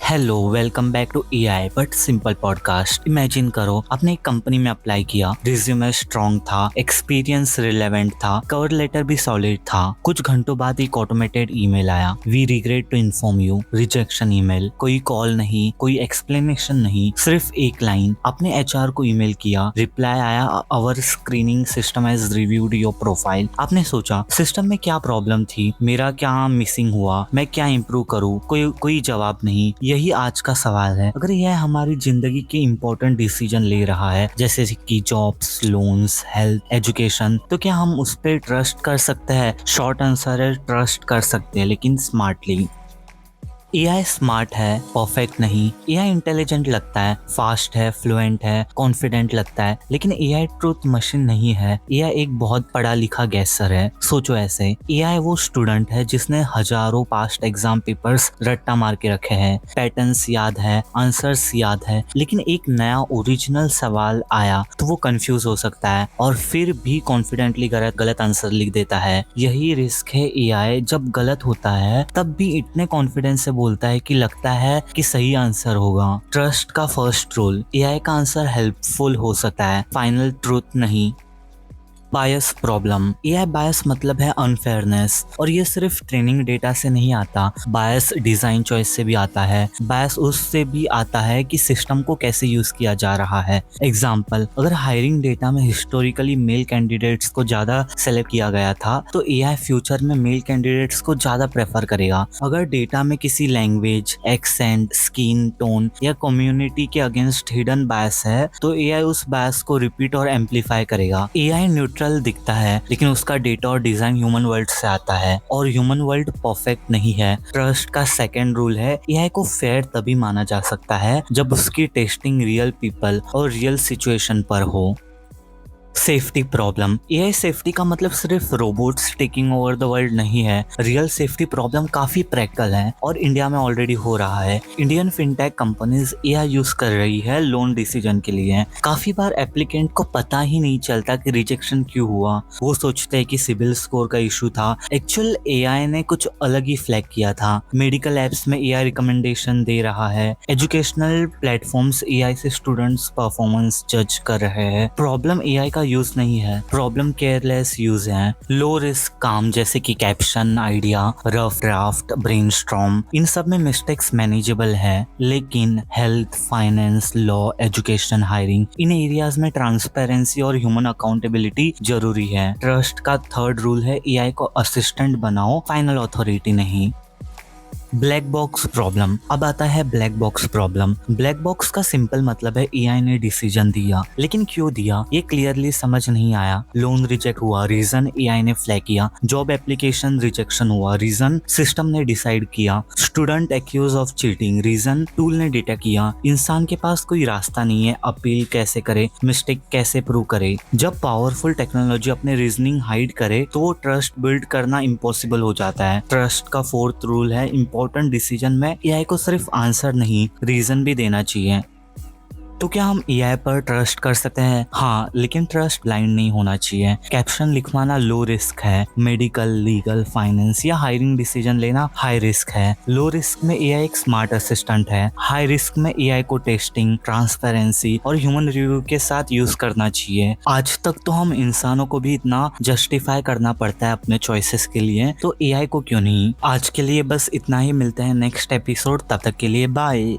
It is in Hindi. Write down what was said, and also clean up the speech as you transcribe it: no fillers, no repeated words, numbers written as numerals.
Hello, welcome back to AI but simple podcast. Imagine करो आपने एक कंपनी में अप्लाई किया, रिज्यूमे स्ट्रॉन्ग था, एक्सपीरियंस रिलेवेंट था, कवर लेटर भी सॉलिड था। कुछ घंटों बाद एक ऑटोमेटेड ईमेल आया, we regret to inform you, rejection email. कोई कॉल नहीं, कोई एक्सप्लेनेशन नहीं, सिर्फ एक लाइन। आपने एचआर को ईमेल किया, रिप्लाई आया, our screening system has reviewed your profile. आपने सोचा सिस्टम में क्या प्रॉब्लम थी, मेरा क्या मिसिंग हुआ, मैं क्या इंप्रूव करूँ। कोई जवाब नहीं। यही आज का सवाल है। अगर यह हमारी जिंदगी के इंपॉर्टेंट डिसीजन ले रहा है, जैसे कि जॉब्स, लोन्स, हेल्थ, एजुकेशन, तो क्या हम उस पर ट्रस्ट कर सकते हैं? शॉर्ट आंसर है ट्रस्ट कर सकते हैं, लेकिन स्मार्टली। एआई स्मार्ट है, परफेक्ट नहीं। एआई इंटेलिजेंट लगता है, फास्ट है, फ्लुएंट है, कॉन्फिडेंट लगता है, लेकिन एआई ट्रूथ मशीन नहीं है। एआई एक बहुत पढ़ा लिखा गैसर है। सोचो ऐसे, एआई वो स्टूडेंट है जिसने हजारों पास्ट एग्जाम पेपर्स रट्टा मार के रखे हैं, पैटर्न्स याद है, आंसर्स याद है, लेकिन एक नया ओरिजिनल सवाल आया तो वो कंफ्यूज हो सकता है और फिर भी कॉन्फिडेंटली गलत आंसर लिख देता है। यही रिस्क है। एआई जब गलत होता है तब भी इतने कॉन्फिडेंस से बोलता है कि लगता है कि सही आंसर होगा। ट्रस्ट का फर्स्ट रूल, एआई का आंसर हेल्पफुल हो सकता है, फाइनल ट्रूथ नहीं। बायस प्रॉब्लम, एआई बायस मतलब है अनफेयरनेस, और ये सिर्फ ट्रेनिंग डेटा से नहीं आता। बायस डिजाइन चॉइस से भी आता है। बायस उससे भी आता है कि सिस्टम को कैसे यूज किया जा रहा है। एग्जाम्पल, अगर हायरिंग डेटा में हिस्टोरिकली मेल कैंडिडेट्स को ज्यादा सेलेक्ट किया गया था तो एआई फ्यूचर में मेल कैंडिडेट्स को ज्यादा प्रेफर करेगा। अगर डेटा में किसी लैंग्वेज, एक्सेंट, स्किन टोन या कम्युनिटी के अगेंस्ट हिडन बायस है तो एआई उस बायस को रिपीट और एम्पलीफाई करेगा। एआई न्यूट्रल दिखता है, लेकिन उसका डेटा और डिजाइन ह्यूमन वर्ल्ड से आता है, और ह्यूमन वर्ल्ड परफेक्ट नहीं है। ट्रस्ट का सेकंड रूल है, एआई को फेयर तभी माना जा सकता है जब उसकी टेस्टिंग रियल पीपल और रियल सिचुएशन पर हो। सेफ्टी प्रॉब्लम, एआई सेफ्टी का मतलब सिर्फ robots taking over the world नहीं है। रियल सेफ्टी प्रॉब्लम काफी प्रैक्टिकल है और इंडिया में ऑलरेडी हो रहा है। Indian fintech companies AI use कर रही है लोन डिसीजन के लिए। काफी बार एप्लीकेंट को पता ही नहीं चलता कि रिजेक्शन क्यों हुआ। वो सोचते हैं कि सिबिल स्कोर का इशू था, एक्चुअल एआई ने कुछ अलग ही फ्लैग किया था। मेडिकल एप्स में एआई रिकमेंडेशन दे रहा है। एजुकेशनल प्लेटफॉर्म्स एआई से स्टूडेंट्स परफॉर्मेंस जज कर रहे हैं। प्रॉब्लम एआई का यूज नहीं है, प्रॉब्लम केयरलेस यूज है। लो रिस्क काम जैसे कि caption, idea, rough draft, brainstorm, इन सब में मिस्टेक्स मैनेजेबल है, लेकिन health, finance, law, education, hiring, इन एरियाज में ट्रांसपेरेंसी और ह्यूमन अकाउंटेबिलिटी जरूरी है। ट्रस्ट का थर्ड रूल है, एआई को असिस्टेंट बनाओ, फाइनल अथॉरिटी नहीं। ब्लैक बॉक्स प्रॉब्लम, अब आता है black box problem. Black box का सिंपल मतलब है एआई ने डिसीजन दिया, लेकिन क्यों दिया ये क्लियरली समझ नहीं आया। लोन रिजेक्ट हुआ, रीजन एआई ने फ्लैग किया। जॉब एप्लीकेशन रिजेक्शन हुआ, रीजन सिस्टम ने डिसाइड किया। Student accuse of cheating, reason tool ने डिटेक्ट किया। इंसान के पास कोई रास्ता नहीं है, अपील कैसे करे, मिस्टेक कैसे प्रूव करे। जब पावरफुल टेक्नोलॉजी अपने रीजनिंग हाइड करे तो वो ट्रस्ट बिल्ड करना इम्पॉसिबल हो जाता है। ट्रस्ट का फोर्थ रूल है, इंपॉर्टेंट डिसीजन में एआई को सिर्फ आंसर नहीं, रीजन भी देना चाहिए। तो क्या हम एआई पर ट्रस्ट कर सकते हैं? हाँ, लेकिन ट्रस्ट ब्लाइंड नहीं होना चाहिए। कैप्शन लिखवाना लो रिस्क है, मेडिकल, लीगल, फाइनेंस या हायरिंग डिसीजन लेना हाई रिस्क है। लो रिस्क में एआई एक स्मार्ट असिस्टेंट है, हाई रिस्क में एआई को टेस्टिंग, ट्रांसपेरेंसी और ह्यूमन रिव्यू के साथ यूज करना चाहिए। आज तक तो हम इंसानों को भी इतना जस्टिफाई करना पड़ता है अपने चॉइसेस के लिए, तो एआई को क्यों नहीं। आज के लिए बस इतना ही, मिलते हैं नेक्स्ट एपिसोड, तब तक के लिए बाय।